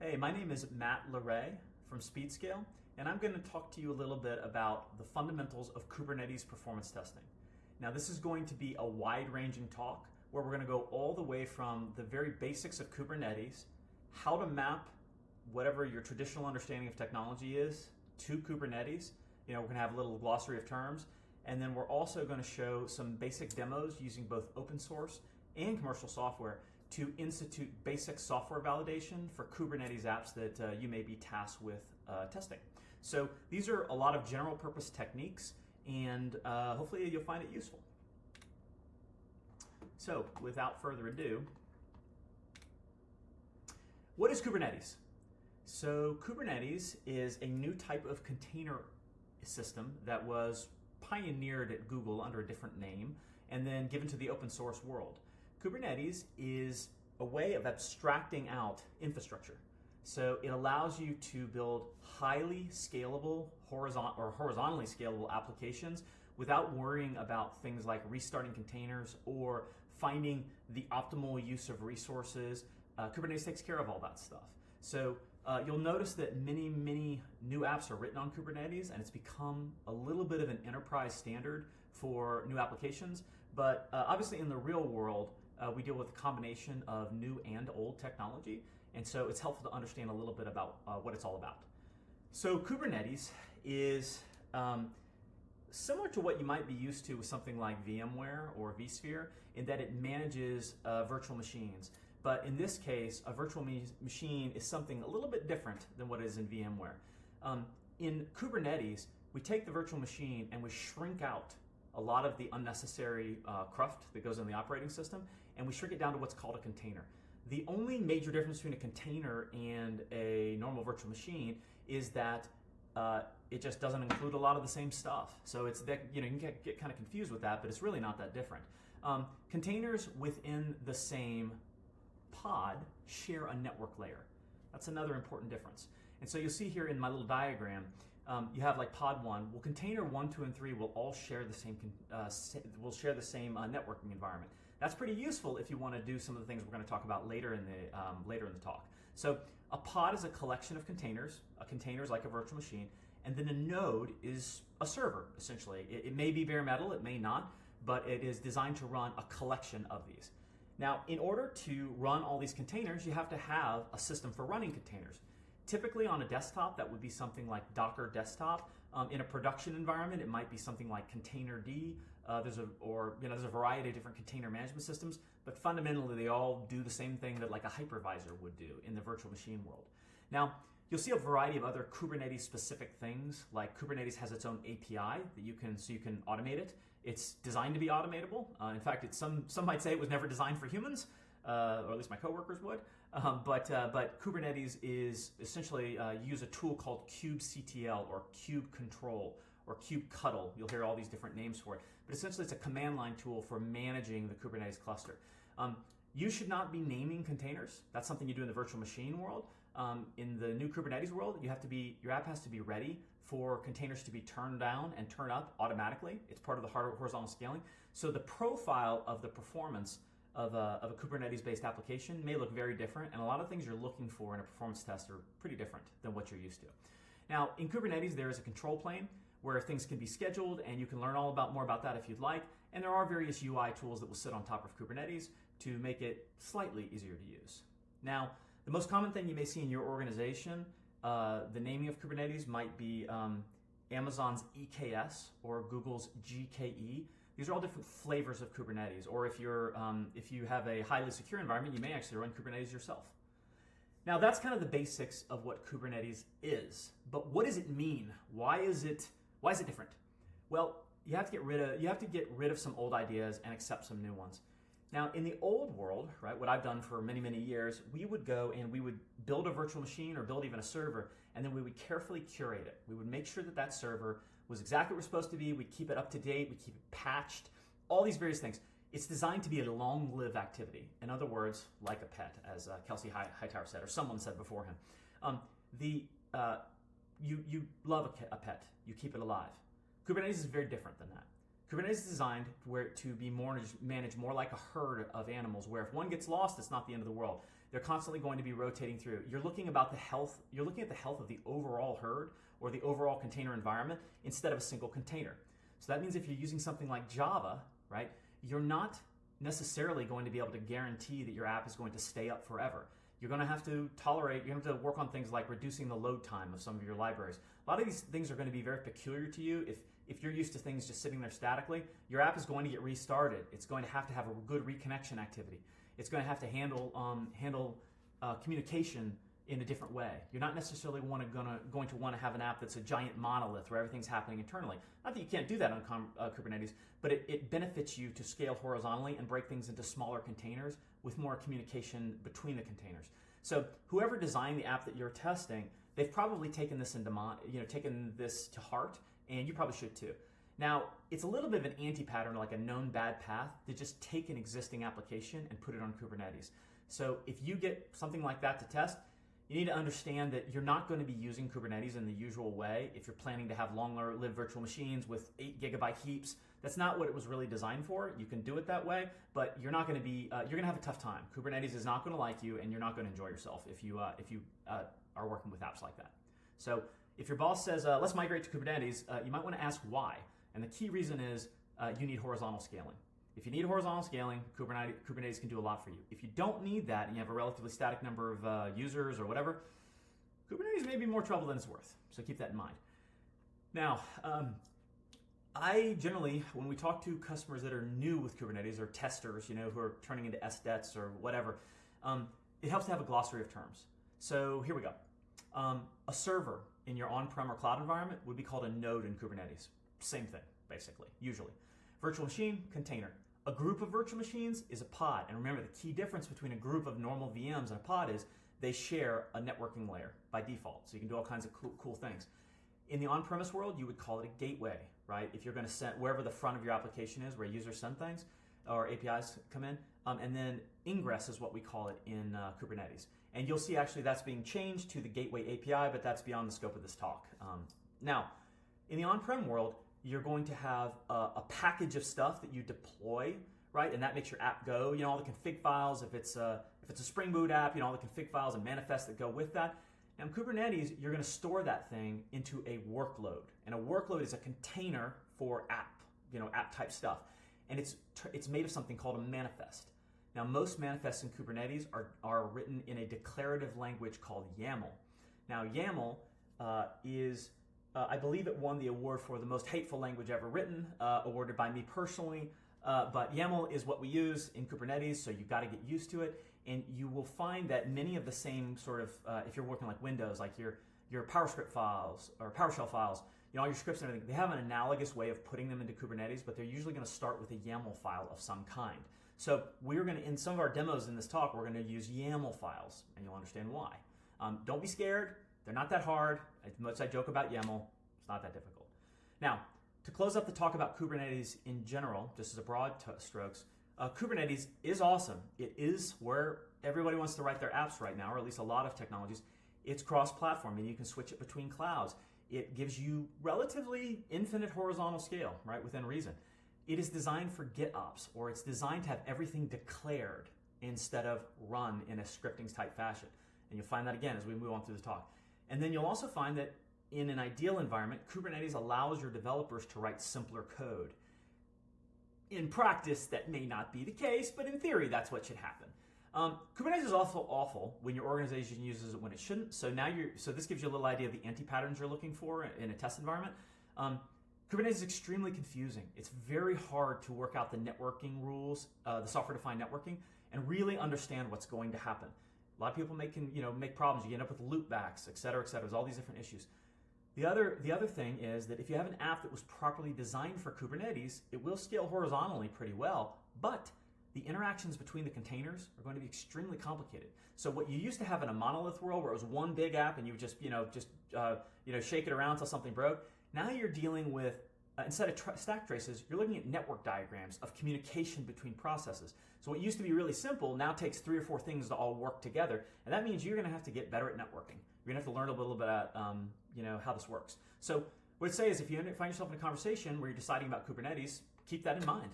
Hey, my name is Matt LeRae from SpeedScale, and I'm going to talk to you a little bit about the fundamentals of Kubernetes performance testing. Now, this is going to be a wide-ranging talk where we're going to go all the way from the very basics of Kubernetes, how to map whatever your traditional understanding of technology is to Kubernetes. We're going to have a little glossary of terms, and then we're also going to show some basic demos using both open source and commercial software to institute basic software validation for Kubernetes apps that you may be tasked with testing. So these are a lot of general purpose techniques, and hopefully you'll find it useful. So without further ado, what is Kubernetes? So Kubernetes is a new type of container system that was pioneered at Google under a different name and then given to the open source world. Kubernetes is a way of abstracting out infrastructure. So it allows you to build highly scalable horizontally scalable applications without worrying about things like restarting containers or finding the optimal use of resources. Kubernetes takes care of all that stuff. So you'll notice that many new apps are written on Kubernetes, and it's become a little bit of an enterprise standard for new applications. But obviously in the real world, we deal with a combination of new and old technology, and so it's helpful to understand a little bit about what it's all about. So Kubernetes is similar to what you might be used to with something like VMware or vSphere in that it manages virtual machines. But in this case, a virtual machine is something a little bit different than what is in VMware. In Kubernetes, we take the virtual machine and we shrink out a lot of the unnecessary cruft that goes in the operating system, and we shrink it down to what's called a container. The only major difference between a container and a normal virtual machine is that it just doesn't include a lot of the same stuff. So it's that, you can get kind of confused with that, but it's really not that different. Containers within the same pod share a network layer. That's another important difference. And so you'll see here in my little diagram, you have like pod 1. Well, container 1, 2, and 3 will all share the same networking environment. That's pretty useful if you want to do some of the things we're going to talk about later in the talk. So a pod is a collection of containers. A container is like a virtual machine, and then a node is a server essentially. It may be bare metal, it may not, but it is designed to run a collection of these. Now, in order to run all these containers, you have to have a system for running containers. Typically on a desktop, that would be something like Docker Desktop. In a production environment, it might be something like Containerd. There's a variety of different container management systems, but fundamentally they all do the same thing that like a hypervisor would do in the virtual machine world. Now, you'll see a variety of other Kubernetes specific things, like Kubernetes has its own API that you can automate it. It's designed to be automatable. In fact, some might say it was never designed for humans, or at least my coworkers would. But Kubernetes is essentially use a tool called kubectl or kubectl or kubectl. You'll hear all these different names for it. But essentially it's a command line tool for managing the Kubernetes cluster. You should not be naming containers. That's something you do in the virtual machine world. In the new Kubernetes world, your app has to be ready for containers to be turned down and turned up automatically. It's part of the horizontal scaling. So the profile of the performance of a Kubernetes-based application may look very different, and a lot of things you're looking for in a performance test are pretty different than what you're used to. Now, in Kubernetes, there is a control plane where things can be scheduled, and you can learn more about that if you'd like. And there are various UI tools that will sit on top of Kubernetes to make it slightly easier to use. Now, the most common thing you may see in your organization, the naming of Kubernetes might be Amazon's EKS or Google's GKE. These are all different flavors of Kubernetes. Or if you have a highly secure environment, you may actually run Kubernetes yourself. Now, that's kind of the basics of what Kubernetes is. But what does it mean? Why is it different? Well, you have to get rid of some old ideas and accept some new ones. Now, in the old world, right, what I've done for many years, we would go and we would build a virtual machine or build even a server, and then we would carefully curate it. We would make sure that server was exactly what it was supposed to be. We'd keep it up to date. We'd keep it patched, all these various things. It's designed to be a long-lived activity. In other words, like a pet, as Kelsey Hightower said, or someone said before him. You love a pet. You keep it alive. Kubernetes is very different than that. Kubernetes is designed to be managed more like a herd of animals, where if one gets lost, it's not the end of the world. They're constantly going to be rotating through. You're looking at the health of the overall herd or the overall container environment instead of a single container. So that means if you're using something like Java, right, you're not necessarily going to be able to guarantee that your app is going to stay up forever. You're going to have to work on things like reducing the load time of some of your libraries. A lot of these things are going to be very peculiar to you. If you're used to things just sitting there statically, your app is going to get restarted. It's going to have a good reconnection activity. It's going to have to handle communication in a different way. You're not necessarily going to want to have an app that's a giant monolith where everything's happening internally. Not that you can't do that on Kubernetes, but it benefits you to scale horizontally and break things into smaller containers with more communication between the containers. So whoever designed the app that you're testing, they've probably taken this to heart, and you probably should too. Now, it's a little bit of an anti-pattern, like a known bad path, to just take an existing application and put it on Kubernetes. So if you get something like that to test, you need to understand that you're not going to be using Kubernetes in the usual way if you're planning to have long-lived virtual machines with 8 gigabyte heaps. That's not what it was really designed for. You can do it that way, but you're not going to be. You're going to have a tough time. Kubernetes is not going to like you, and you're not going to enjoy yourself if you are working with apps like that. So if your boss says let's migrate to Kubernetes, you might want to ask why. And the key reason is you need horizontal scaling. If you need horizontal scaling, Kubernetes can do a lot for you. If you don't need that and you have a relatively static number of users or whatever, Kubernetes may be more trouble than it's worth. So keep that in mind. Now, I generally, when we talk to customers that are new with Kubernetes or testers, who are turning into SDETs or whatever, it helps to have a glossary of terms. So here we go. A server in your on-prem or cloud environment would be called a node in Kubernetes. Same thing, basically, usually. Virtual machine, container. A group of virtual machines is a pod. And remember, the key difference between a group of normal VMs and a pod is they share a networking layer by default. So you can do all kinds of cool things. In the on-premise world, you would call it a gateway, right? If you're going to send wherever the front of your application is, where users send things or APIs come in. And then ingress is what we call it in Kubernetes. And you'll see actually that's being changed to the gateway API, but that's beyond the scope of this talk. Now, in the on-prem world, you're going to have a package of stuff that you deploy, right? And that makes your app go. All the config files. If it's a Spring Boot app, all the config files and manifests that go with that. Now in Kubernetes, you're going to store that thing into a workload, and a workload is a container for app type stuff, and it's made of something called a manifest. Now most manifests in Kubernetes are written in a declarative language called YAML. Now YAML is I believe it won the award for the most hateful language ever written, awarded by me personally. But YAML is what we use in Kubernetes, so you've got to get used to it. And you will find that many of the same sort of, if you're working like Windows, like your PowerScript files or PowerShell files, all your scripts and everything, they have an analogous way of putting them into Kubernetes, but they're usually going to start with a YAML file of some kind. So we're going to, in some of our demos in this talk, we're going to use YAML files, and you'll understand why. Don't be scared. They're not that hard. As much as I joke about YAML, it's not that difficult. Now, to close up the talk about Kubernetes in general, just as a broad strokes, Kubernetes is awesome. It is where everybody wants to write their apps right now, or at least a lot of technologies. It's cross-platform, and you can switch it between clouds. It gives you relatively infinite horizontal scale, right, within reason. It is designed for GitOps, or it's designed to have everything declared instead of run in a scripting type fashion. And you'll find that again as we move on through the talk. And then you'll also find that in an ideal environment, Kubernetes allows your developers to write simpler code. In practice, that may not be the case, but in theory, that's what should happen. Kubernetes is also awful when your organization uses it when it shouldn't. So this gives you a little idea of the anti-patterns you're looking for in a test environment. Kubernetes is extremely confusing. It's very hard to work out the networking rules, the software-defined networking, and really understand what's going to happen. A lot of people make problems. You end up with loopbacks, et cetera, et cetera. There's all these different issues. The other thing is that if you have an app that was properly designed for Kubernetes, it will scale horizontally pretty well, but the interactions between the containers are going to be extremely complicated. So what you used to have in a monolith world where it was one big app and you would just shake it around until something broke, now you're dealing with, instead of stack traces, you're looking at network diagrams of communication between processes. So what used to be really simple now takes 3 or 4 things to all work together, and that means you're going to have to get better at networking. You're going to have to learn a little bit about how this works. So what I'd say is if you find yourself in a conversation where you're deciding about Kubernetes, keep that in mind.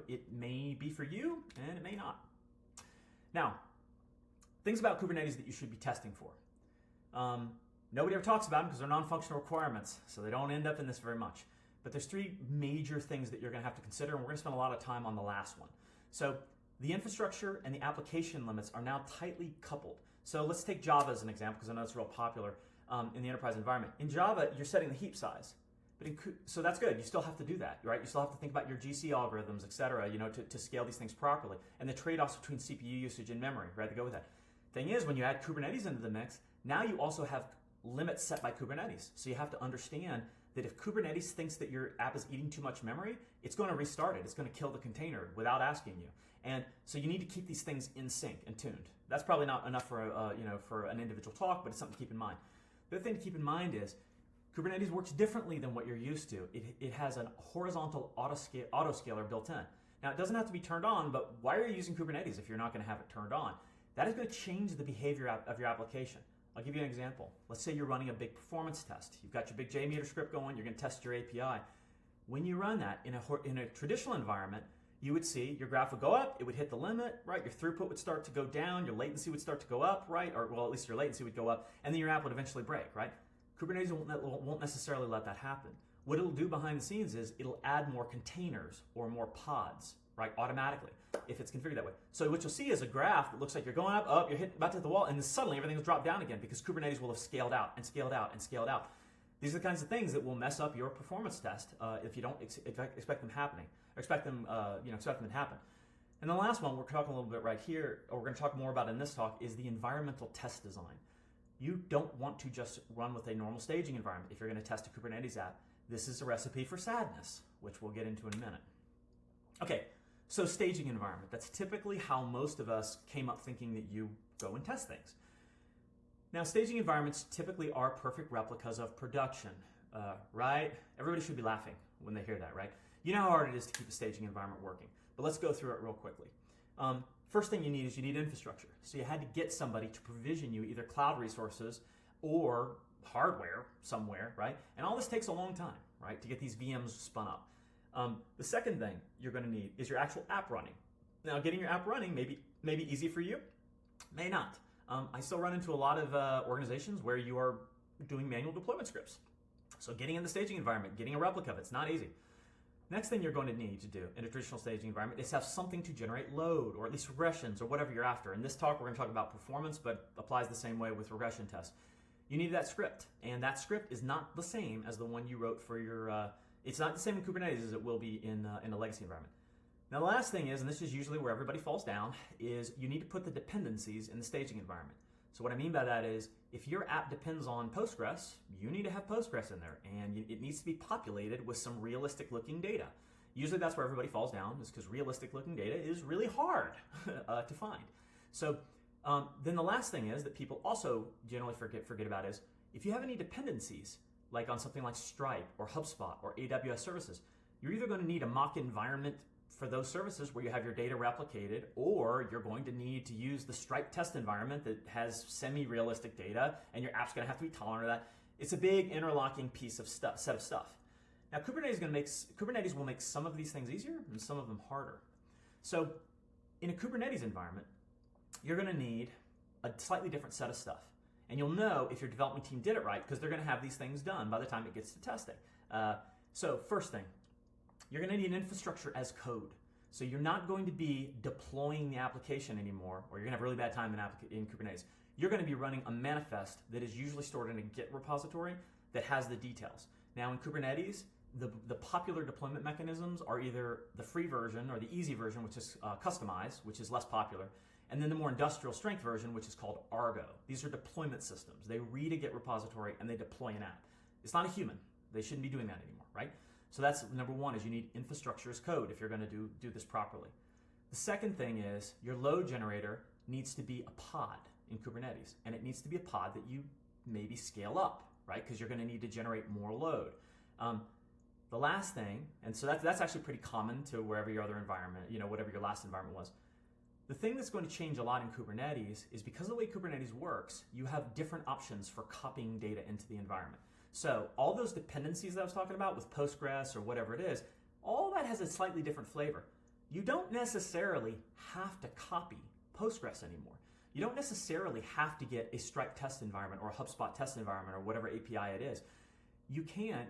It may be for you and it may not. Now, things about Kubernetes that you should be testing for. Nobody ever talks about them because they're non-functional requirements, so they don't end up in this very much. But there's three major things that you're going to have to consider, and we're going to spend a lot of time on the last one. So the infrastructure and the application limits are now tightly coupled. So let's take Java as an example, because I know it's real popular in the enterprise environment. In Java, you're setting the heap size. So that's good. You still have to do that, right? You still have to think about your GC algorithms, et cetera, to scale these things properly, and the trade-offs between CPU usage and memory, right, to go with that. Thing is, when you add Kubernetes into the mix, now you also have limits set by Kubernetes. So you have to understand that if Kubernetes thinks that your app is eating too much memory, it's going to restart it. It's going to kill the container without asking you. And so you need to keep these things in sync and tuned. That's probably not enough for for an individual talk, but it's something to keep in mind. The other thing to keep in mind is Kubernetes works differently than what you're used to. It has a horizontal autoscaler built in. Now, it doesn't have to be turned on, but why are you using Kubernetes if you're not going to have it turned on? That is going to change the behavior of your application. I'll give you an example. Let's say you're running a big performance test. You've got your big JMeter script going. You're going to test your API. When you run that in a traditional environment, you would see your graph would go up. It would hit the limit, right? Your throughput would start to go down. Your latency would start to go up, right? Or well, at least your latency would go up, and then your app would eventually break, right? Kubernetes won't necessarily let that happen. What it'll do behind the scenes is it'll add more containers or more pods, right, automatically, if it's configured that way. So what you'll see is a graph that looks like you're going up, you're about to hit the wall, and then suddenly everything will drop down again because Kubernetes will have scaled out and scaled out and scaled out. These are the kinds of things that will mess up your performance test if you don't expect them happening, or expect them to happen. And the last one we're talking a little bit right here, or we're going to talk more about in this talk, is the environmental test design. You don't want to just run with a normal staging environment if you're going to test a Kubernetes app. This is a recipe for sadness, which we'll get into in a minute. Okay, so staging environment. That's typically how most of us came up thinking that you go and test things. Now, staging environments typically are perfect replicas of production, right? Everybody should be laughing when they hear that, right? You know how hard it is to keep a staging environment working, but let's go through it real quickly. First thing you need infrastructure. So you had to get somebody to provision you either cloud resources or hardware somewhere, right? And all this takes a long time, right, to get these VMs spun up. The second thing you're going to need is your actual app running. Now, getting your app running may be easy for you, may not. I still run into a lot of organizations where you are doing manual deployment scripts. So getting in the staging environment, getting a replica of it's not easy. Next thing you're going to need to do in a traditional staging environment is have something to generate load, or at least regressions, or whatever you're after. In this talk, we're going to talk about performance, but applies the same way with regression tests. You need that script, and that script is not the same as the one you wrote for your, it's not the same in Kubernetes as it will be in a legacy environment. Now, the last thing is, and this is usually where everybody falls down, is you need to put the dependencies in the staging environment. So what I mean by that is, if your app depends on Postgres, you need to have Postgres in there, and it needs to be populated with some realistic-looking data. Usually that's where everybody falls down, is because realistic-looking data is really hard to find. So then the last thing is that people also generally forget about is, if you have any dependencies, like on something like Stripe or HubSpot or AWS services, you're either going to need a mock environment for those services where you have your data replicated, or you're going to need to use the Stripe test environment that has semi-realistic data, and your app's going to have to be tolerant of that. It's a big interlocking piece of set of stuff. Now, Kubernetes will make some of these things easier and some of them harder. So in a Kubernetes environment, you're going to need a slightly different set of stuff. And you'll know if your development team did it right, because they're going to have these things done by the time it gets to testing. So first thing, you're going to need infrastructure as code. So you're not going to be deploying the application anymore, or you're going to have a really bad time in Kubernetes. You're going to be running a manifest that is usually stored in a Git repository that has the details. Now in Kubernetes, the popular deployment mechanisms are either the free version or the easy version, which is customized, which is less popular, and then the more industrial strength version, which is called Argo. These are deployment systems. They read a Git repository and they deploy an app. It's not a human. They shouldn't be doing that anymore, right? So that's number one, is you need infrastructure as code if you're going to do this properly. The second thing is your load generator needs to be a pod in Kubernetes, and it needs to be a pod that you maybe scale up, right? Because you're going to need to generate more load. The last thing, and so that's actually pretty common to wherever your other environment, whatever your last environment was. The thing that's going to change a lot in Kubernetes is because of the way Kubernetes works, you have different options for copying data into the environment. So all those dependencies that I was talking about with Postgres or whatever it is, all that has a slightly different flavor. You don't necessarily have to copy Postgres anymore. you don't necessarily have to get a Stripe test environment or a HubSpot test environment or whatever API it is. You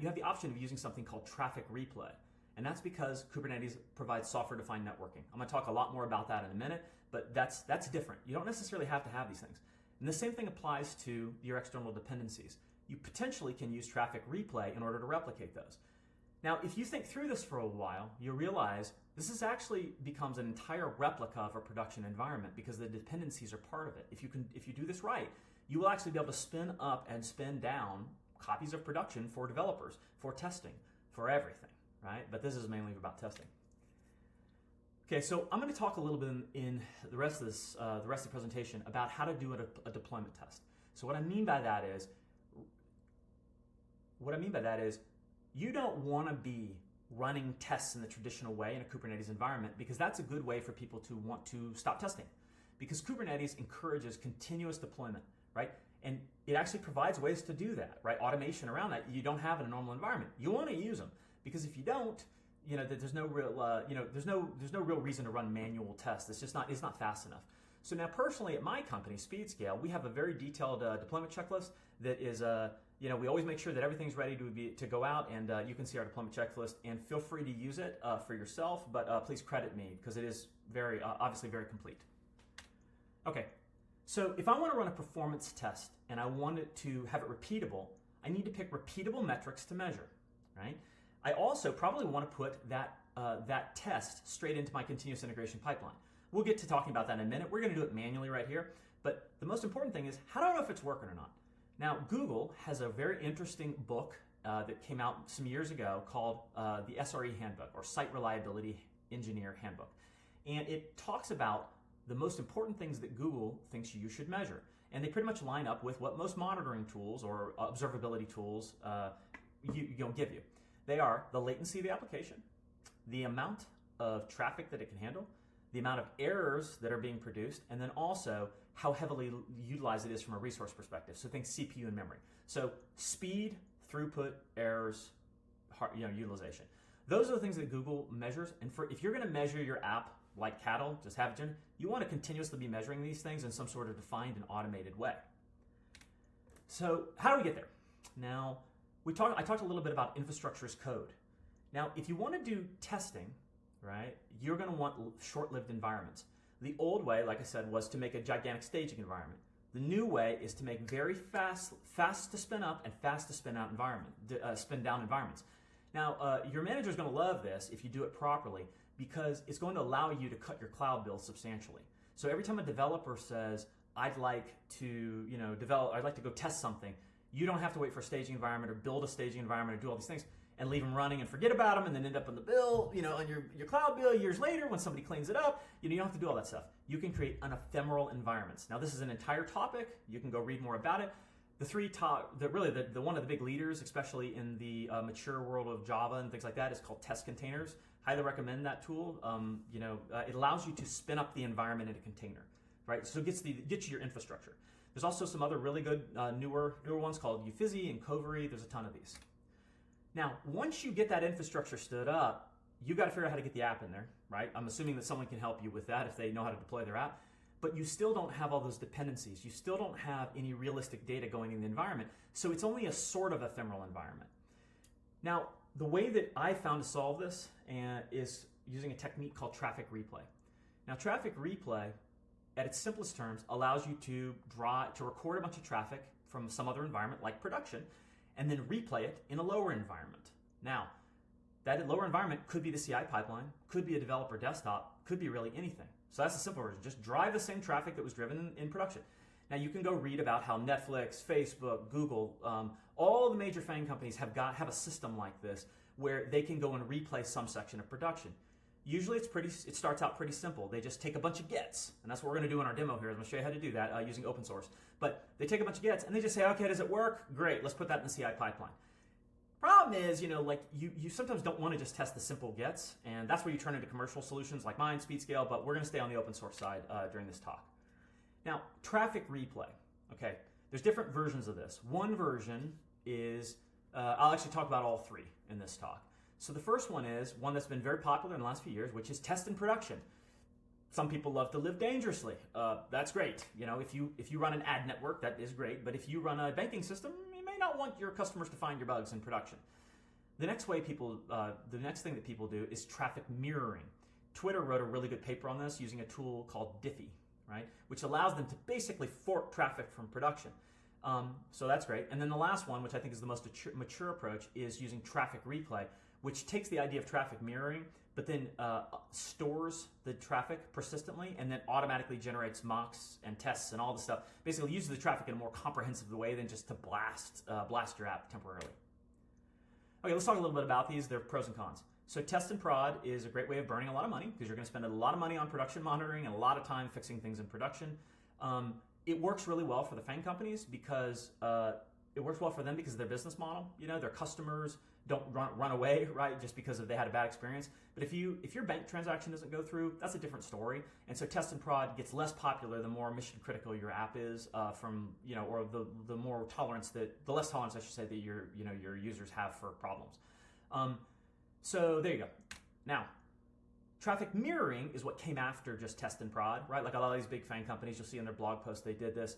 have the option of using something called Traffic Replay. And that's because Kubernetes provides software-defined networking. I'm going to talk a lot more about that in a minute, but that's different. You don't necessarily have to have these things. And the same thing applies to your external dependencies. You potentially can use Traffic Replay in order to replicate those. Now, if you think through this for a while, you'll realize this actually becomes an entire replica of a production environment because the dependencies are part of it. If you do this right, you will actually be able to spin up and spin down copies of production for developers, for testing, for everything, right? But this is mainly about testing. Okay, so I'm going to talk a little bit in the rest of the presentation about how to do a deployment test. So what I mean by that is you don't want to be running tests in the traditional way in a Kubernetes environment because that's a good way for people to want to stop testing. Because Kubernetes encourages continuous deployment, right? And it actually provides ways to do that, right? Automation around that you don't have in a normal environment. You want to use them because if you don't, there's no real, there's no real reason to run manual tests. It's not fast enough. So now, personally, at my company, SpeedScale, we have a very detailed deployment checklist that is, we always make sure that everything's ready to go out, and you can see our deployment checklist. And feel free to use it for yourself, but please credit me because it is very, obviously, very complete. Okay, so if I want to run a performance test and I want it to have it repeatable, I need to pick repeatable metrics to measure, right? I also probably want to put that test straight into my continuous integration pipeline. We'll get to talking about that in a minute. We're going to do it manually right here. But the most important thing is, how do I know if it's working or not? Now, Google has a very interesting book that came out some years ago called the SRE Handbook, or Site Reliability Engineer Handbook. And it talks about the most important things that Google thinks you should measure. And they pretty much line up with what most monitoring tools or observability tools give you. They are the latency of the application, the amount of traffic that it can handle, the amount of errors that are being produced, and then also how heavily utilized it is from a resource perspective. So think CPU and memory. So speed, throughput, errors, utilization. Those are the things that Google measures. And if you're going to measure your app like cattle, just have it, you want to continuously be measuring these things in some sort of defined and automated way. So how do we get there? Now, I talked a little bit about infrastructure as code. Now, if you want to do testing, right, you're going to want short-lived environments. The old way, like I said, was to make a gigantic staging environment. The new way is to make very fast to spin up and fast to spin out spin down environments. Now, your manager is going to love this if you do it properly because it's going to allow you to cut your cloud bill substantially. So every time a developer says, I'd like to go test something, you don't have to wait for a staging environment or build a staging environment or do all these things and leave them running and forget about them and then end up on the bill, on your cloud bill years later when somebody cleans it up. You don't have to do all that stuff. You can create an ephemeral environments. Now, this is an entire topic. You can go read more about it. One of the big leaders, especially in the mature world of Java and things like that, is called Test Containers. Highly recommend that tool. It allows you to spin up the environment in a container, right? So it gets you your infrastructure. There's also some other really good newer ones called Ufizzy and Covery. There's a ton of these. Now, once you get that infrastructure stood up, you've got to figure out how to get the app in there, right? I'm assuming that someone can help you with that if they know how to deploy their app. But you still don't have all those dependencies. You still don't have any realistic data going in the environment. So it's only a sort of ephemeral environment. Now, the way that I found to solve this is using a technique called Traffic Replay. Now, Traffic Replay, at its simplest terms, allows you to record a bunch of traffic from some other environment like production, and then replay it in a lower environment. Now, that lower environment could be the CI pipeline, could be a developer desktop, could be really anything. So that's the simple version. Just drive the same traffic that was driven in production. Now, you can go read about how Netflix, Facebook, Google, all the major FANG companies have a system like this where they can go and replay some section of production. Usually it starts out pretty simple. They just take a bunch of gets, and that's what we're going to do in our demo here. I'm going to show you how to do that using open source. But they take a bunch of gets, and they just say, okay, does it work? Great, let's put that in the CI pipeline. Problem is, you sometimes don't want to just test the simple gets, and that's where you turn into commercial solutions like mine, SpeedScale, but we're going to stay on the open source side during this talk. Now, Traffic Replay. Okay, there's different versions of this. One version is, I'll actually talk about all three in this talk. So the first one is one that's been very popular in the last few years, which is test in production. Some people love to live dangerously. That's great. If you run an ad network, that is great. But if you run a banking system, you may not want your customers to find your bugs in production. The next thing that people do is traffic mirroring. Twitter wrote a really good paper on this using a tool called Diffie, right, which allows them to basically fork traffic from production. So that's great. And then the last one, which I think is the most mature approach, is using traffic replay, which takes the idea of traffic mirroring, but then stores the traffic persistently and then automatically generates mocks and tests and all the stuff. Basically uses the traffic in a more comprehensive way than just to blast your app temporarily. Okay, let's talk a little bit about these. Their pros and cons. So test and prod is a great way of burning a lot of money because you're going to spend a lot of money on production monitoring and a lot of time fixing things in production. It works really well for the FANG companies because it works well for them because of their business model. Their customers don't run away, right, just because they had a bad experience. But if your bank transaction doesn't go through, that's a different story. And so test and prod gets less popular the more mission critical your app is or the more tolerance the less tolerance I should say that your users have for problems. So there you go. Now, traffic mirroring is what came after just test and prod, right? Like a lot of these big FANG companies, you'll see in their blog posts they did this.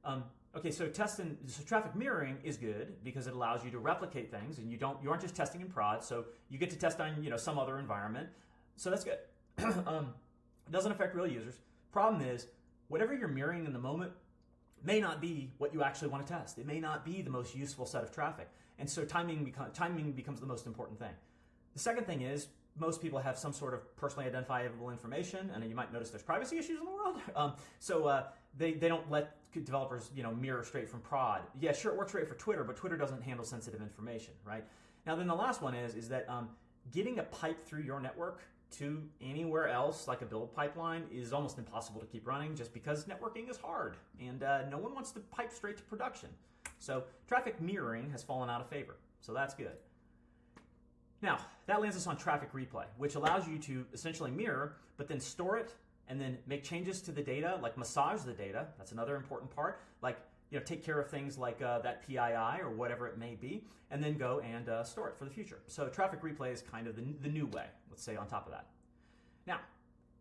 So traffic mirroring is good because it allows you to replicate things, and you aren't just testing in prod, so you get to test on some other environment. So that's good. It doesn't affect real users. Problem is, whatever you're mirroring in the moment may not be what you actually want to test. It may not be the most useful set of traffic, and so timing becomes the most important thing. The second thing is, most people have some sort of personally identifiable information, and you might notice there's privacy issues in the world. So they don't let developers mirror straight from prod. Yeah, sure, it works great for Twitter, but Twitter doesn't handle sensitive information, right? Now then the last one is that getting a pipe through your network to anywhere else, like a build pipeline, is almost impossible to keep running just because networking is hard, and no one wants to pipe straight to production. So traffic mirroring has fallen out of favor, so that's good. Now, that lands us on traffic replay, which allows you to essentially mirror, but then store it and then make changes to the data, like massage the data. That's another important part. Like, take care of things like that PII or whatever it may be, and then go and store it for the future. So traffic replay is kind of the new way, let's say, on top of that. Now,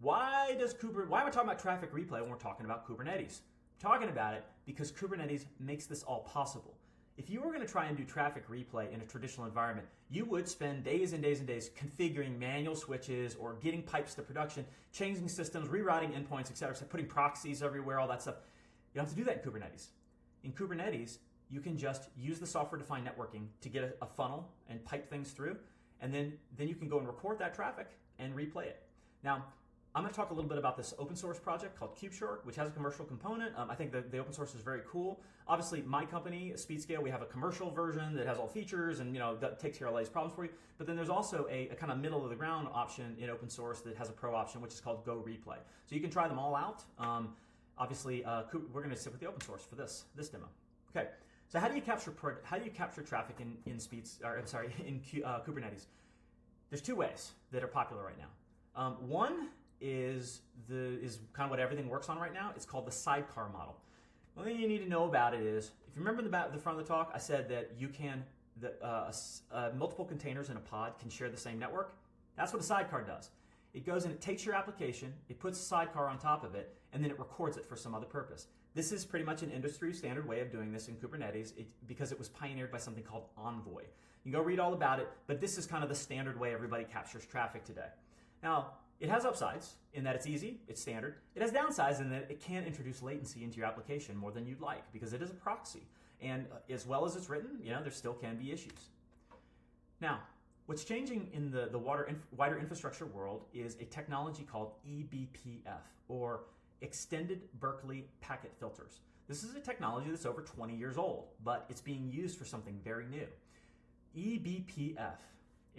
why am I talking about traffic replay when we're talking about Kubernetes? I'm talking about it because Kubernetes makes this all possible. If you were going to try and do traffic replay in a traditional environment, you would spend days and days and days configuring manual switches or getting pipes to production, changing systems, rerouting endpoints, etc., putting proxies everywhere, all that stuff. You don't have to do that in Kubernetes. In Kubernetes, you can just use the software-defined networking to get a funnel and pipe things through, and then you can go and record that traffic and replay it. Now, I'm going to talk a little bit about this open source project called KubeShort, which has a commercial component. I think the open source is very cool. Obviously, my company, SpeedScale, we have a commercial version that has all features and that takes care of all these problems for you. But then there's also a kind of middle of the ground option in open source that has a pro option, which is called Go Replay. So you can try them all out. Obviously, we're going to stick with the open source for this demo. Okay. So how do you capture traffic in Kubernetes? There's two ways that are popular right now. One is kind of what everything works on right now. It's called the sidecar model. One thing you need to know about it is, if you remember the front of the talk, I said that multiple containers in a pod can share the same network. That's what a sidecar does. It goes and it takes your application, it puts a sidecar on top of it, and then it records it for some other purpose. This is pretty much an industry standard way of doing this in Kubernetes because it was pioneered by something called Envoy. You can go read all about it, but this is kind of the standard way everybody captures traffic today. Now, it has upsides in that it's easy, it's standard. It has downsides in that it can introduce latency into your application more than you'd like because it is a proxy. And as well as it's written, there still can be issues. Now, what's changing in the wider infrastructure world is a technology called eBPF, or Extended Berkeley Packet Filters. This is a technology that's over 20 years old, but it's being used for something very new. eBPF,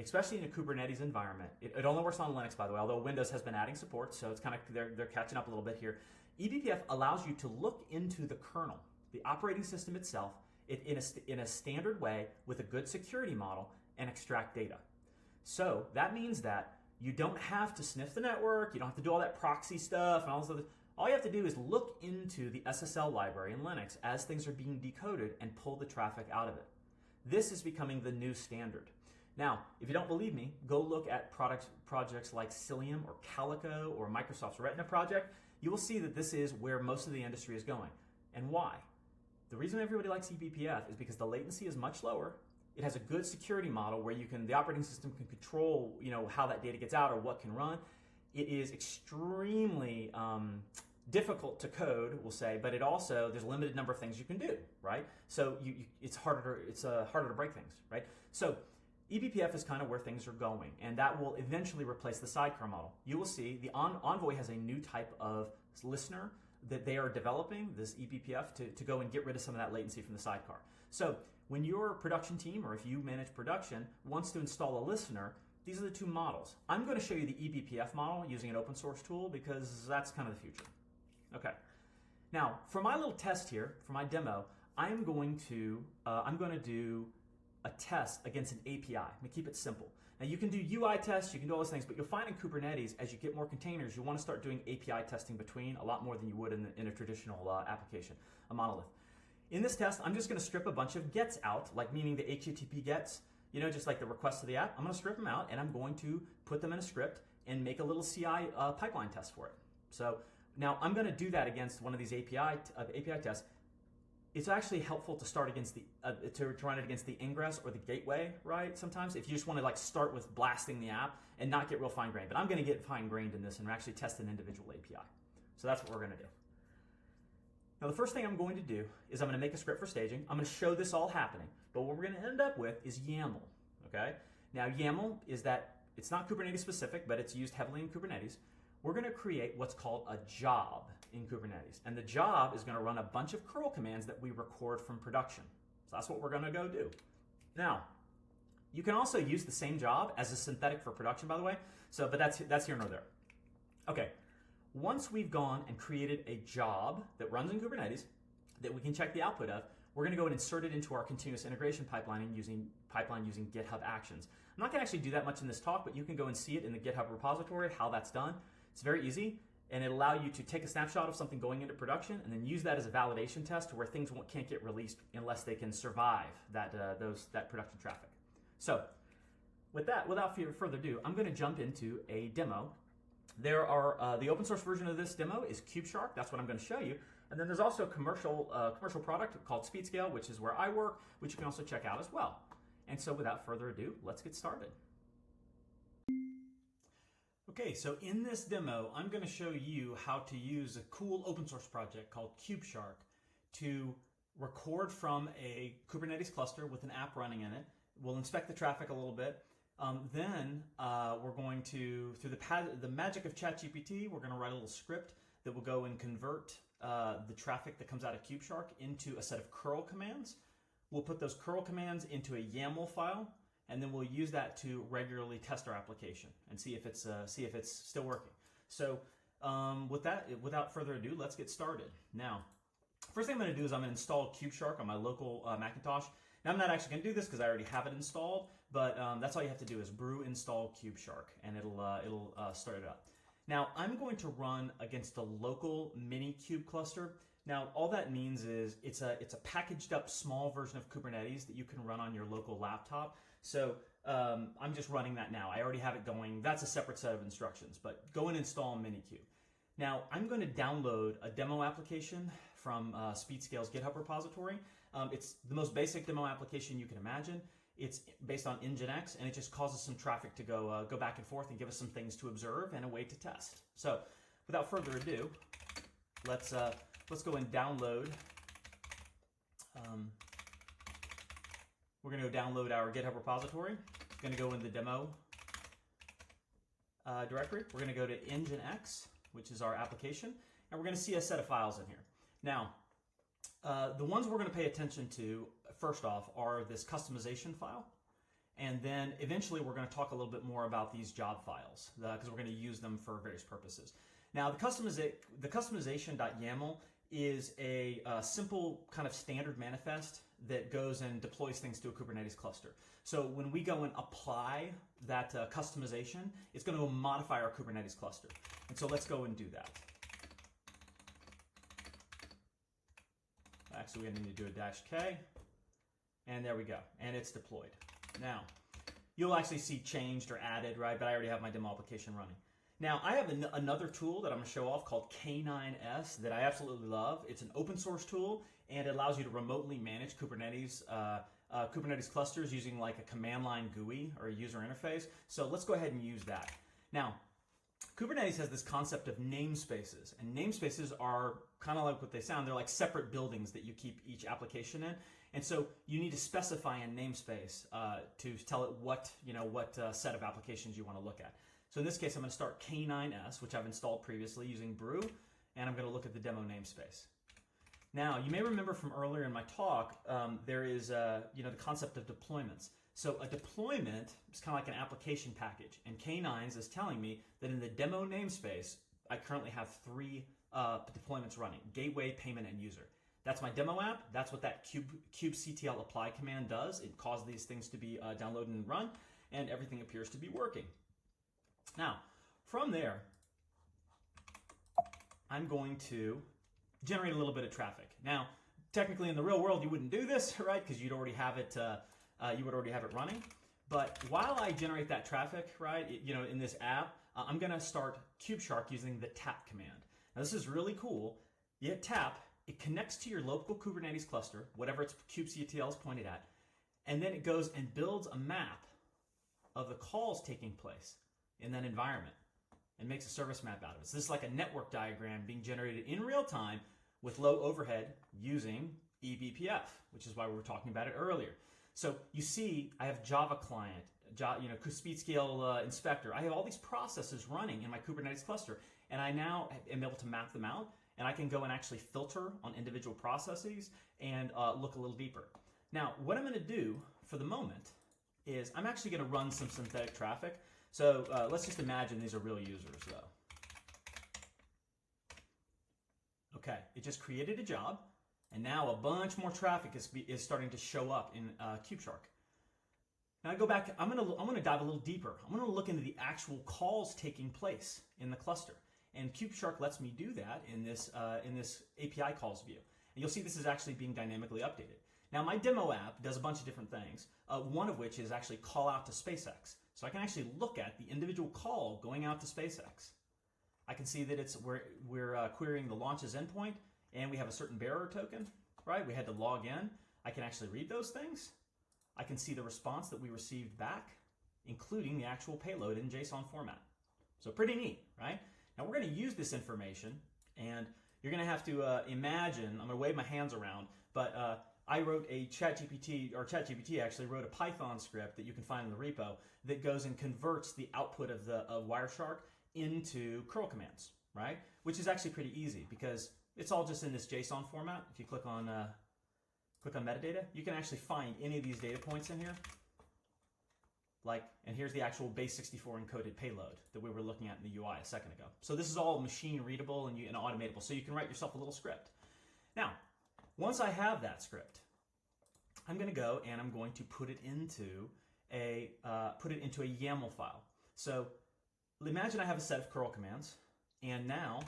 especially in a Kubernetes environment, it only works on Linux, by the way, although Windows has been adding support, so it's kind of they're catching up a little bit here. eBPF allows you to look into the kernel, the operating system itself, in a standard way with a good security model and extract data. So that means that you don't have to sniff the network, you don't have to do all that proxy stuff and all this other. All you have to do is look into the SSL library in Linux as things are being decoded and pull the traffic out of it. This is becoming the new standard. Now, if you don't believe me, go look at projects like Cilium or Calico or Microsoft's Retina project. You will see that this is where most of the industry is going. And why? The reason everybody likes eBPF is because the latency is much lower. It has a good security model where the operating system can control, how that data gets out or what can run. It is extremely difficult to code, we'll say, but there's a limited number of things you can do, right? So it's harder to break things, right? So eBPF is kind of where things are going, and that will eventually replace the sidecar model. You will see the Envoy has a new type of listener that they are developing, this eBPF, to go and get rid of some of that latency from the sidecar. So when your production team, or if you manage production, wants to install a listener, these are the two models. I'm going to show you the eBPF model using an open source tool because that's kind of the future. Okay. Now, for my little test here, for my demo, I'm going to do a test against an API. I'm going to keep it simple. Now, you can do UI tests, you can do all those things, but you'll find in Kubernetes, as you get more containers, you want to start doing API testing between a lot more than you would in a traditional application, a monolith. In this test, I'm just going to strip a bunch of gets out, like meaning the HTTP gets, just like the request to the app. I'm going to strip them out, and I'm going to put them in a script and make a little CI pipeline test for it. So now I'm going to do that against one of these API tests. It's actually helpful to start against to run it against the ingress or the gateway, right? Sometimes if you just want to start with blasting the app and not get real fine-grained. But I'm going to get fine-grained in this and actually test an individual API. So that's what we're going to do. Now the first thing I'm going to do is I'm going to make a script for staging. I'm going to show this all happening. But what we're going to end up with is YAML, okay? Now YAML is it's not Kubernetes specific, but it's used heavily in Kubernetes. We're going to create what's called a job in Kubernetes. And the job is going to run a bunch of curl commands that we record from production. So that's what we're going to go do. Now, you can also use the same job as a synthetic for production, by the way. But that's here nor there. Okay, once we've gone and created a job that runs in Kubernetes that we can check the output of, we're going to go and insert it into our continuous integration pipeline using GitHub Actions. I'm not going to actually do that much in this talk, but you can go and see it in the GitHub repository, how that's done. It's very easy, and it'll allow you to take a snapshot of something going into production and then use that as a validation test to where things can't get released unless they can survive that production traffic. So with that, without further ado, I'm going to jump into a demo. There are the open source version of this demo is KubeShark. That's what I'm going to show you. And then there's also a commercial product called SpeedScale, which is where I work, which you can also check out as well. And so without further ado, let's get started. Okay, so in this demo, I'm going to show you how to use a cool open source project called KubeShark to record from a Kubernetes cluster with an app running in it. We'll inspect the traffic a little bit. Then we're going to, through the magic of ChatGPT, we're going to write a little script that will go and convert the traffic that comes out of KubeShark into a set of curl commands. We'll put those curl commands into a YAML file, and then we'll use that to regularly test our application and see if it's still working. So without further ado, let's get started. Now, first thing I'm going to do is I'm going to install KubeShark on my local Macintosh. Now I'm not actually going to do this because I already have it installed, but that's all you have to do is brew install KubeShark, and it'll start it up. Now I'm going to run against a local Minikube cluster. Now all that means is it's a packaged up small version of Kubernetes that you can run on your local laptop. So I'm just running that now. I already have it going. That's a separate set of instructions, but go and install Minikube. Now I'm going to download a demo application from SpeedScale's GitHub repository. It's the most basic demo application you can imagine. It's based on Nginx, and it just causes some traffic to go back and forth and give us some things to observe and a way to test. So without further ado, let's go and download. We're going to go download our GitHub repository. It's going to go in the demo directory. We're going to go to Nginx, which is our application, and we're going to see a set of files in here. Now, the ones we're going to pay attention to, first off, are this customization file, and then eventually we're going to talk a little bit more about these job files, because we're going to use them for various purposes. Now, the customization.yaml is a simple kind of standard manifest that goes and deploys things to a Kubernetes cluster. So when we go and apply that customization, it's going to modify our Kubernetes cluster. And so let's go and do that. Actually, we need to do a -K, and there we go, and it's deployed. Now, you'll actually see changed or added, right? But I already have my demo application running. Now, I have another tool that I'm going to show off called K9s that I absolutely love. It's an open source tool, and it allows you to remotely manage Kubernetes Kubernetes clusters using like a command line GUI or a user interface. So let's go ahead and use that. Now, Kubernetes has this concept of namespaces, and namespaces are kind of like what they sound. They're like separate buildings that you keep each application in, and so you need to specify a namespace to tell it what set of applications you want to look at. So in this case, I'm going to start K9s, which I've installed previously using Brew, and I'm going to look at the demo namespace. Now, you may remember from earlier in my talk, there is the concept of deployments. So a deployment is kind of like an application package, and K9s is telling me that in the demo namespace, I currently have 3 deployments running: gateway, payment, and user. That's my demo app. That's what that kubectl apply command does. It causes these things to be downloaded and run, and everything appears to be working. Now, from there, I'm going to generate a little bit of traffic. Now, technically in the real world, you wouldn't do this, right? Because you'd already have it. You would already have it running. But while I generate that traffic, right, in this app, I'm going to start KubeShark using the tap command. Now, this is really cool. You hit tap, it connects to your local Kubernetes cluster, whatever its kubectl is pointed at, and then it goes and builds a map of the calls taking place in that environment and makes a service map out of it. So this is like a network diagram being generated in real time with low overhead using eBPF, which is why we were talking about it earlier. So you see, I have Java client, SpeedScale inspector. I have all these processes running in my Kubernetes cluster, and I now am able to map them out, and I can go and actually filter on individual processes and look a little deeper. Now, what I'm going to do for the moment is I'm actually going to run some synthetic traffic. So let's just imagine these are real users, though. Okay, it just created a job. And now a bunch more traffic is starting to show up in KubeShark. Now I go back. I'm gonna dive a little deeper. I'm gonna look into the actual calls taking place in the cluster, and KubeShark lets me do that in this API calls view. And you'll see this is actually being dynamically updated. Now my demo app does a bunch of different things. One of which is actually call out to SpaceX. So I can actually look at the individual call going out to SpaceX. I can see that we're querying the launches endpoint. And we have a certain bearer token, right? We had to log in. I can actually read those things. I can see the response that we received back, including the actual payload in JSON format. So pretty neat, right? Now we're going to use this information, and you're going to have to imagine, I'm going to wave my hands around, but I wrote a ChatGPT actually wrote a Python script that you can find in the repo that goes and converts the output of Wireshark into curl commands, right? Which is actually pretty easy because it's all just in this JSON format. If you click on metadata, you can actually find any of these data points in here. And here's the actual base64 encoded payload that we were looking at in the UI a second ago. So this is all machine readable and automatable, so you can write yourself a little script. Now, once I have that script, I'm going to go and I'm going to put it into a YAML file. So imagine I have a set of curl commands, and now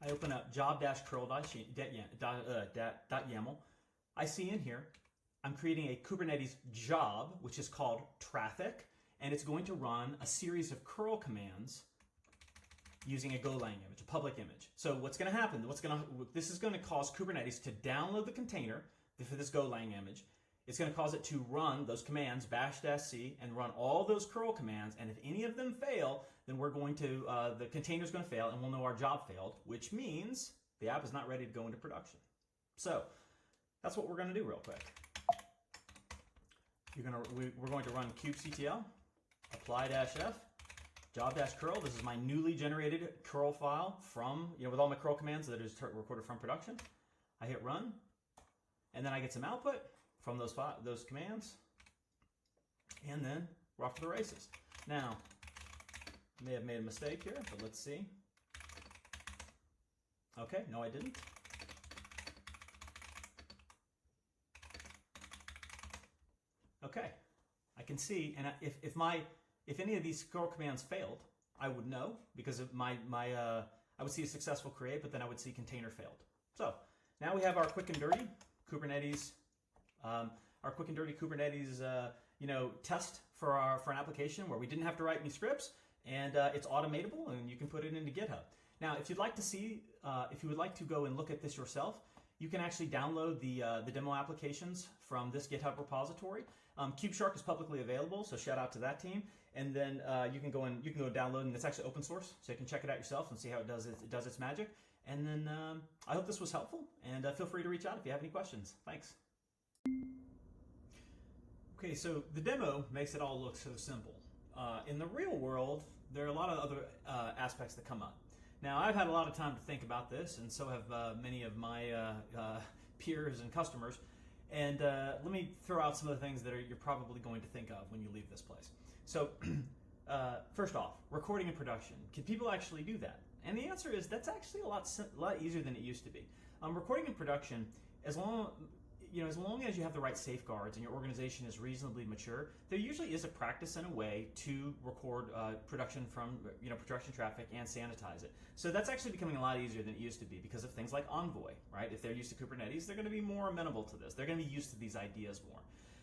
I open up job-curl.yaml. I see in here, I'm creating a Kubernetes job, which is called traffic, and it's going to run a series of curl commands using a Golang image, a public image. So what's going to happen? This is going to cause Kubernetes to download the container for this Golang image. It's going to cause it to run those commands, bash-c, and run all those curl commands. And if any of them fail, then the container's going to fail, and we'll know our job failed, which means the app is not ready to go into production. So that's what we're going to do real quick. We're going to run kubectl, apply-f, job-curl. This is my newly generated curl file from, with all my curl commands that is recorded from production. I hit run, and then I get some output from those commands, and then we're off to the races. Now, I may have made a mistake here, but let's see. Okay, no I didn't. Okay, I can see, and if any of these curl commands failed, I would know because of I would see a successful create, but then I would see container failed. So now we have our quick and dirty Kubernetes our quick and dirty Kubernetes test for an application where we didn't have to write any scripts, and it's automatable and you can put it into GitHub. Now, if you'd like to see, if you would like to go and look at this yourself, you can actually download the demo applications from this GitHub repository. KubeShark is publicly available, so shout out to that team. And then you can go download, and it's actually open source, so you can check it out yourself and see how it does its magic. And then I hope this was helpful, and feel free to reach out if you have any questions. Thanks. Okay, so the demo makes it all look so simple. In the real world, there are a lot of other aspects that come up. Now, I've had a lot of time to think about this, and so have many of my peers and customers. And let me throw out some of the things that you're probably going to think of when you leave this place. So, first off, recording in production. Can people actually do that? And the answer is that's actually a lot easier than it used to be. Recording in production, as long as you have the right safeguards and your organization is reasonably mature, there usually is a practice and a way to record production from production traffic and sanitize it. So that's actually becoming a lot easier than it used to be because of things like Envoy, right? If they're used to Kubernetes, they're going to be more amenable to this. They're going to be used to these ideas more.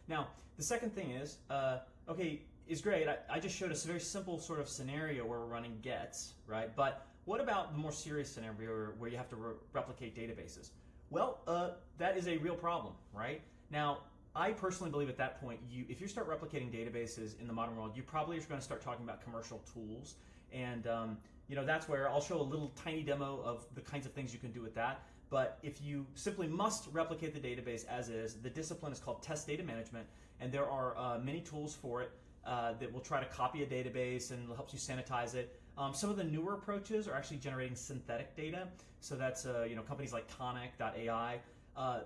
Now, the second thing is, is great. I just showed a very simple sort of scenario where we're running gets, right? But what about the more serious scenario where you have to replicate databases? Well, that is a real problem, right? Now, I personally believe at that point, if you start replicating databases in the modern world, you probably are going to start talking about commercial tools. And that's where I'll show a little tiny demo of the kinds of things you can do with that. But if you simply must replicate the database as is, the discipline is called test data management, and there are many tools for it that will try to copy a database and helps you sanitize it. Some of the newer approaches are actually generating synthetic data. So that's companies like Tonic.ai.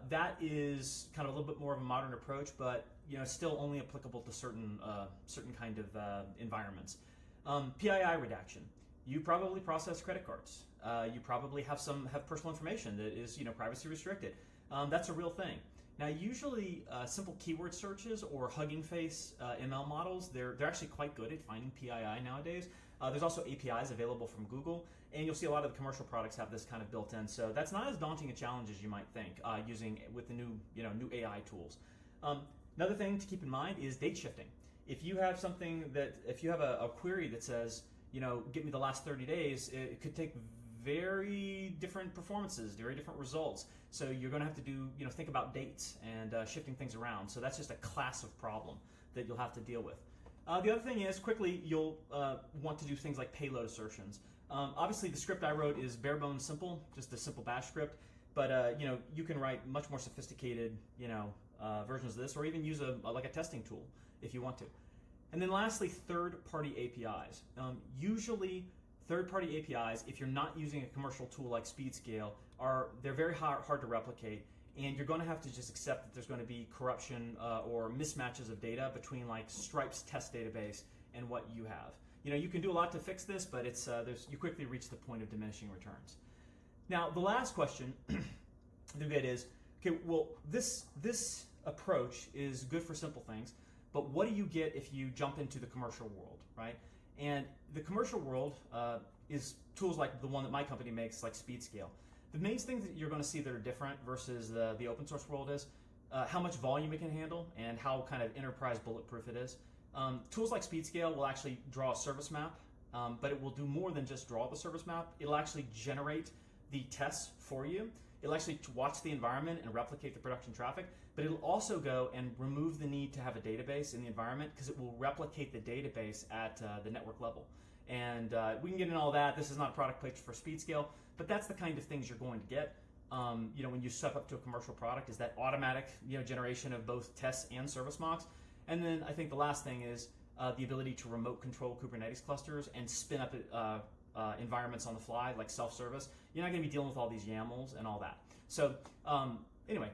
That is kind of a little bit more of a modern approach, but still only applicable to certain kind of environments. PII redaction. You probably process credit cards. You probably have personal information that is privacy restricted. That's a real thing. Now, usually simple keyword searches or Hugging Face ML models, they're actually quite good at finding PII nowadays. There's also APIs available from Google, and you'll see a lot of the commercial products have this kind of built in. So that's not as daunting a challenge as you might think using with the new AI tools. Another thing to keep in mind is date shifting. If you have a query that says, get me the last 30 days, it could take very different performances, very different results. So you're going to have to think about dates and shifting things around. So that's just a class of problem that you'll have to deal with. The other thing is, quickly, you'll want to do things like payload assertions. Obviously, the script I wrote is bare bones simple, just a simple bash script. But you can write much more sophisticated versions of this, or even use a testing tool if you want to. And then lastly, third-party APIs. Usually, third-party APIs, if you're not using a commercial tool like SpeedScale, they're very hard to replicate. And you're going to have to just accept that there's going to be corruption or mismatches of data between like Stripe's test database and what you have. You can do a lot to fix this, but you quickly reach the point of diminishing returns. Now, the last question the bit is, okay, well, this approach is good for simple things, but what do you get if you jump into the commercial world, right? And the commercial world is tools like the one that my company makes, like SpeedScale. The main things that you're going to see that are different versus the open source world is how much volume it can handle and how kind of enterprise bulletproof it is. Tools like SpeedScale will actually draw a service map, but it will do more than just draw the service map. It'll actually generate the tests for you. It'll actually watch the environment and replicate the production traffic, but it'll also go and remove the need to have a database in the environment because it will replicate the database at the network level. And we can get into all that. This is not a product pitch for SpeedScale, but that's the kind of things you're going to get. When you step up to a commercial product, is that automatic generation of both tests and service mocks. And then I think the last thing is the ability to remote control Kubernetes clusters and spin up environments on the fly, like self-service. You're not going to be dealing with all these YAMLs and all that. So anyway,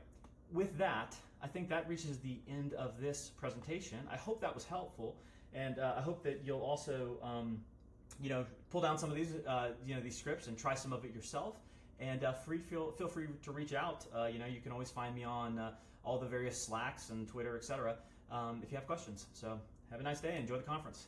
with that, I think that reaches the end of this presentation. I hope that was helpful, and I hope that you'll also pull down some of these these scripts and try some of it yourself. And feel free to reach out. You can always find me on all the various Slacks and Twitter, etc. If you have questions. So have a nice day. Enjoy the conference.